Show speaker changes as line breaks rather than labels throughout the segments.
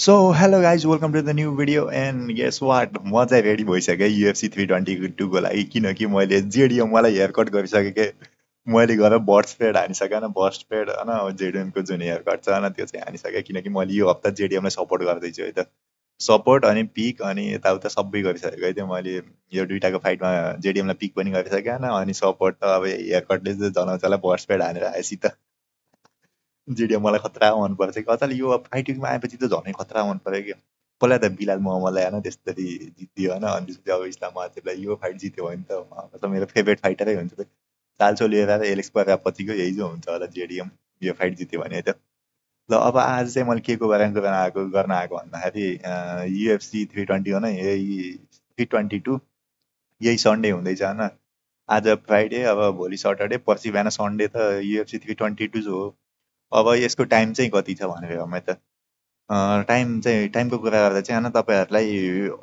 so hello guys welcome to the new video and guess what म चाहिँ ready भइसकेँ UFC 322 को लागि किनकि मैले जेडिएम मलाई हेयर कट गरिसकेँ मैले गएर बर्ड्स पेड हानिसकेँ होइन बर्ड्स पेड होइन जेडिएमको जुन हेयर कट छ होइन त्यो चाहिँ हानिसकेँ किनकि मैले यो हप्ता जेडिएमलाई सपोर्ट गर्दैछु है त सपोर्ट अनि पिक अनि यताउता सबै गरिसकेको है त्यो मैले यो दुइटाको फाइटमा जेडिएमलाई पिक पनि गरिसकेँ होइन अनि सपोर्ट त अब हेयर कटले चाहिँ जनाउँछ होला बर्ड्स पेड हानेर आएपछि त जिडियो मलाई खतरा मन पर्छ कि अचल यो फाइटिङमा आएपछि त झनै खतरा मन पऱ्यो कि पहिला त बिलाल मोहम्मदलाई होइन त्यसरी जित्यो होइन अनि त्यसपछि अब इस्लाम महादेवलाई यो फाइट जित्यो भने त त मेरो फेभरेट फाइटरै हुन्छ त चाल्चो लिएर र एलेक्स परेरा पछिको यही चाहिँ हुन्छ होला जेडिएम यो फाइट जित्यो भने त ल अब आज चाहिँ मैले के को बारेमा गर्न आएको भन्दाखेरि युएफसी 320 हो न यही 322 यही सन्डे हुँदैछ होइन आज फ्राइडे अब भोलि सटरडे पर्सि बिहान सन्डे त युएफसी 322 हो अब यसको टाइम चाहिँ कति छ भनेर हेरौँ त टाइमको कुरा गर्दा चाहिँ होइन तपाईँहरूलाई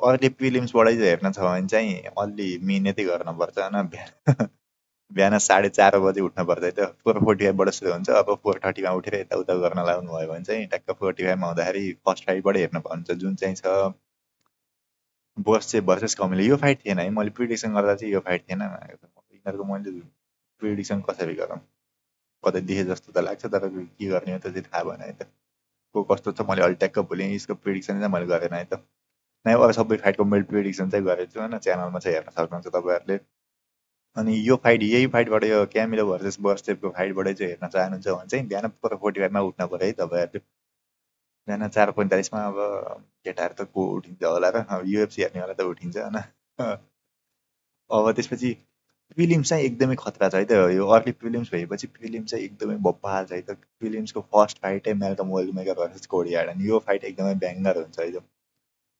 अर्ली प्रिलिम्सबाटै चाहिँ हेर्न छ भने चाहिँ अलि मिहिनेतै गर्नुपर्छ होइन बिहान बिहान 4:30 बजे उठ्नुपर्छ है त 4:45बाट सुरु हुन्छ अब 4:30मा उठेर यताउता गर्न लाग्नु भयो भने चाहिँ ट्याक्क 45मा आउँदाखेरि फर्स्ट फाइटबाटै हेर्न पाउनुहुन्छ जुन चाहिँ छ बोस्चे भर्सेस कमिलो यो फाइट थिएन है मैले प्रिडिक्सन गर्दा चाहिँ यो फाइट थिएन यिनीहरूको मैले प्रिडिक्सन कसरी गरौँ कतै देखे जस्तो त लाग्छ तर के गर्ने हो त्यो चाहिँ थाहा भएन है त को कस्तो छ मैले अलि ट्याक्क भुलेँ यसको प्रिडिक्सन चाहिँ मैले गरेन है त नै अब सबै फाइटको मैले प्रिडिक्सन चाहिँ गरेको छु होइन च्यानलमा चाहिँ हेर्न सक्नुहुन्छ तपाईँहरूले अनि यो फाइट यही फाइटबाट यो क्यामिलो भर्सेस बस्टेपको फाइटबाटै चाहिँ हेर्न चाहनुहुन्छ भने चाहिँ बिहान 4:45मा उठ्न पऱ्यो है तपाईँहरूले बिहान 4:45मा अब केटाहरू त को उठिन्छ होला र अब युएफसी हेर्नेवाला त उठिन्छ होइन अब त्यसपछि प्रिलिम्स चाहिँ एकदमै खतरा छ है त यो अर्ली प्रिलिम्स भएपछि प्रिलिम्स चाहिँ एकदमै बब्बाल छ है त प्रिलिम्सको फर्स्ट फाइटै मेलकम वेलमेकर भर्सेस कोडी हार्डन यो फाइट एकदमै ब्याङ्गर हुन्छ है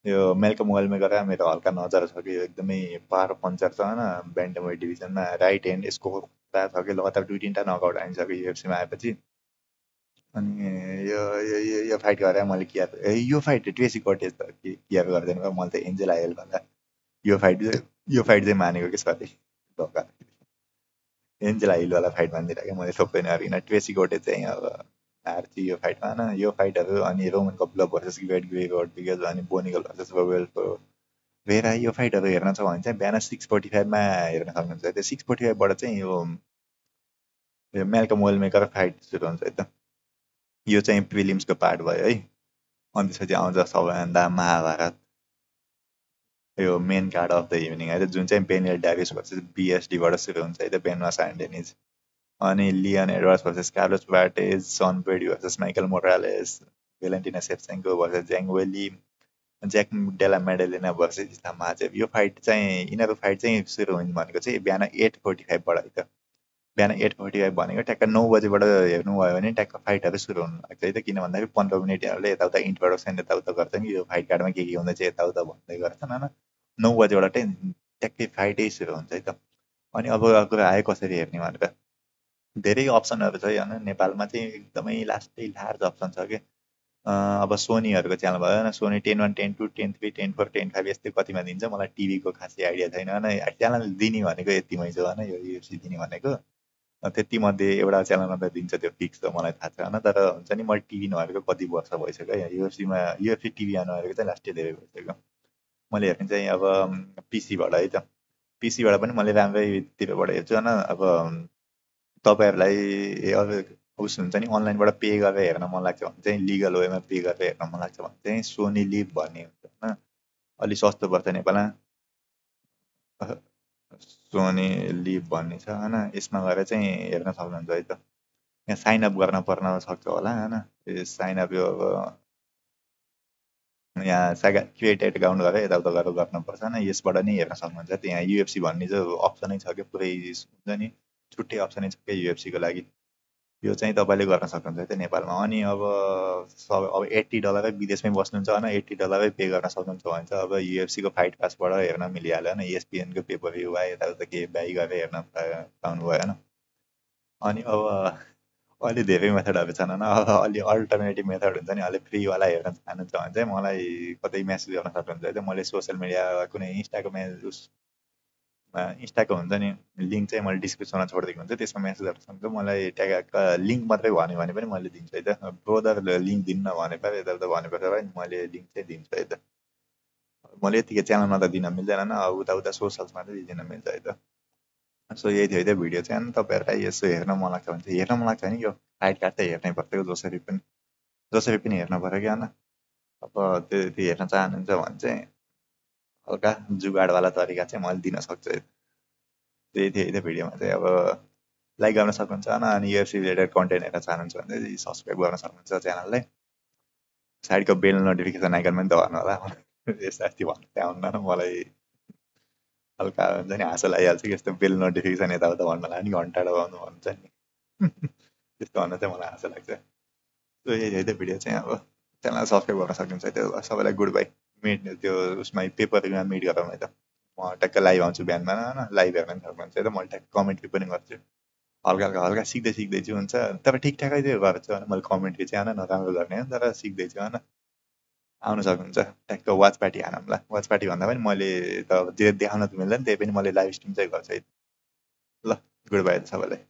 यो मेलकम वेलमेकर मेरो हल्का नजर छ कि यो एकदमै पावर पन्चर छ होइन ब्यान्डम वेट डिभिजनमा राइट ह्यान्ड यसको खुट्टा छ कि लगातार दुई तिनवटा नकआउट हानिसक्यो युएफसीमा आएपछि अनि यो फाइट गरेर मैले केयर यो फाइट ट्रेसी कर्टेज त केयर गर्दैन मैले त एन्जेल आइएल भन्दा यो फाइट चाहिँ मानेको कि सरी धोका एन्जेला हिलवाला फाइट मानिदिरहेको मैले सबै नै अरिकन ट्रेसी गोटे चाहिँ अब हार्छ यो फाइटमा होइन यो फाइटहरू अनि Roman Kopylov versus Gregory Rodrigues अनि बोनिगल भर्सेस रोबेल्टो भेरा यो फाइटहरू हेर्न छ भने चाहिँ बिहान 6:45मा हेर्न सक्नुहुन्छ त्यो 6:45बाट चाहिँ यो मेलकम वेलमेकर फाइट सुरु हुन्छ है त यो चाहिँ प्रिलिम्सको पार्ट भयो है अनि त्यसपछि आउँछ सबैभन्दा महाभारत यो main card of the evening है त जुन चाहिँ बेनियल ड्यारिस भर्सेस बिएसडीबाट सुरु हुन्छ है त बेनमा सान्डेनिज अनि Leon Edwards versus Carlos Prates Sean Brady versus Michael Morales Valentina Shevchenko versus Zhang Weili Jack Della Maddalena versus Islam Makhachev यो फाइट चाहिँ यिनीहरू फाइट चाहिँ सुरु हुने भनेको चाहिँ बिहान 8:45बाट है त बिहान 8:45 भनेको ट्याक्क 9 बजेबाट हेर्नुभयो भने ट्याक्क फाइटहरू सुरु हुनु लाग्छ है त किन भन्दाखेरि 15 मिनट यिनीहरूले यताउता इन्ट्रोडक्सन यताउता गर्छन् कि यो फाइट कार्डमा के हुँदैछ यताउता भन्दै गर्छन् होइन 9 बजेबाट चाहिँ ट्याक्कै फाइटै सुरु हुन्छ है त अनि अब कुरा आयो कसरी हेर्ने भनेर धेरै अप्सनहरू छ होइन नेपालमा चाहिँ एकदमै लास्टै लार्ज अप्सन छ कि अब सोनीहरूको च्यानल भयो होइन सोनी 10-1 10-2 10-3 10-4 10-5 यस्तै कतिमा दिन्छ मलाई टिभीको खासै आइडिया छैन होइन च्यानल दिने भनेको यतिमै छ होइन यो युएफसी दिने भनेको त्यति मध्ये एउटा च्यानलमा त दिन्छ त्यो फिक्स त मलाई थाहा छ होइन तर हुन्छ नि मैले टिभी नहेरेको कति वर्ष भइसक्यो युएफसीमा युएफसी टिभी नहेरेको चाहिँ लास्टै धेरै भइसक्यो मैले हेर्ने चाहिँ अब पिसीबाट है त पिसीबाट पनि मैले राम्रैतिरबाट हेर्छु होइन अब तपाईँहरूलाई अब उस हुन्छ नि अनलाइनबाट पे गरेर हेर्न मन लाग्छ भने चाहिँ लिगल वेमा पे गरेर हेर्न मन लाग्छ भने चाहिँ सोनी लिभ भन्ने हुन्छ होइन अलिक सस्तो पर्छ नेपालमा सोनी लिभ भन्ने छ होइन यसमा गएर चाहिँ हेर्न सक्नुहुन्छ है त यहाँ साइन अप गर्न पर्न सक्छ होला होइन साइन अप यो अब यहाँ क्रिएटेड एकाउन्ट गरेर यताउता गरेर गर्नुपर्छ होइन यसबाट नै हेर्न सक्नुहुन्छ त्यहाँ युएफसी भन्ने चाहिँ अप्सनै छ क्या पुरै हुन्छ नि छुट्टै अप्सनै छ क्या युएफसीको लागि यो चाहिँ तपाईँले गर्न सक्नुहुन्छ है त नेपालमा अनि अब अब $80 विदेशमै बस्नुहुन्छ होइन $80 पे गर्न सक्नुहुन्छ भने चाहिँ अब युएफसीको फाइट पासबाट हेर्न मिलिहाल्यो होइन इएसपिएनको पेपर भ्यू भयो यताउता के बाई गरेर हेर्न पाउनुभयो होइन अनि अब अलि धेरै मेथडहरू छन् होइन अब अलि अल्टरनेटिभ मेथड हुन्छ नि अलिक फ्रीवाला हेर्न चाहनुहुन्छ भने चाहिँ मलाई कतै म्यासेज गर्न सक्नुहुन्छ है त मैले सोसियल मिडिया कुनै इन्स्टाको म्यासेज इन्स्टाको हुन्छ नि लिङ्क चाहिँ मैले डिस्क्रिप्सनमा छोडिदिएको हुन्छ त्यसमा मेसेज गर्न सक्छु मलाई ट्याग लिङ्क मात्रै भन्यो भने पनि मैले दिन्छु है त ब्रोदर लिङ्क दिन्न भने पनि यता भनेको छ भने मैले लिङ्क चाहिँ दिन्छु है त मैले यतिकै च्यानलमा त दिन मिल्दैन न उता उता सोसल्समा चाहिँ दिन मिल्छ है त सो यही थियो है त भिडियो चाहिँ अनि तपाईँहरूलाई यसो हेर्न मन लाग्छ भने चाहिँ हेर्न मन लाग्छ नि यो फाइट कार्ड त हेर्नै पर्छ जसरी पनि हेर्न पऱ्यो क्या अब त्यो हेर्न चाहनुहुन्छ भने चाहिँ हल्का जुगाडवाला तरिका चाहिँ मैले दिन सक्छु है त्यही थियो है त भिडियोमा चाहिँ अब लाइक गर्न सक्नुहुन्छ अनि युएफसी रिलेटेड कन्टेन्ट हेर्न चाहनुहुन्छ भने चाहिँ सब्सक्राइब गर्न सक्नुहुन्छ च्यानललाई साइडको बेल नोटिफिकेसन आइकन पनि दबाउनु होला यस्तो अस्ति भन्नु चाहिँ आउन्न मलाई हल्का हुन्छ नि हाँसो लागिहाल्छ कि यस्तो बेल नोटिफिकेसन यताउता भन्नु होला नि घन्टा दबाउनु भन्छ नि त्यस्तो भन्न चाहिँ मलाई हाँसो लाग्छ सो यही है त भिडियो चाहिँ अब च्यानल सब्सक्राइब गर्न सक्नुहुन्छ त्यो सबैलाई गुड बाई मिट त्यो उसमा पेपरमा मिट गरौँ है त म ट्याक्क लाइभ आउँछु बिहानमा होइन लाइभ हेर्न सक्नुहुन्छ है त मैले ट्याक्क कमेन्ट्री पनि गर्छु हल्का हल्का हल्का सिक्दैछु हुन्छ तर ठिकठाकै चाहिँ गर्छु होइन मैले कमेन्ट्री चाहिँ आएन नराम्रो गर्ने हो तर सिक्दैछु होइन आउन सक्नुहुन्छ ट्याक्क वाच पार्टी हानौँला वाच पार्टी भन्दा पनि मैले त जे देखाउन त मिल्दैन त्यही पनि मैले लाइभ स्ट्रिम चाहिँ गर्छु है ल गुड बाई सबैलाई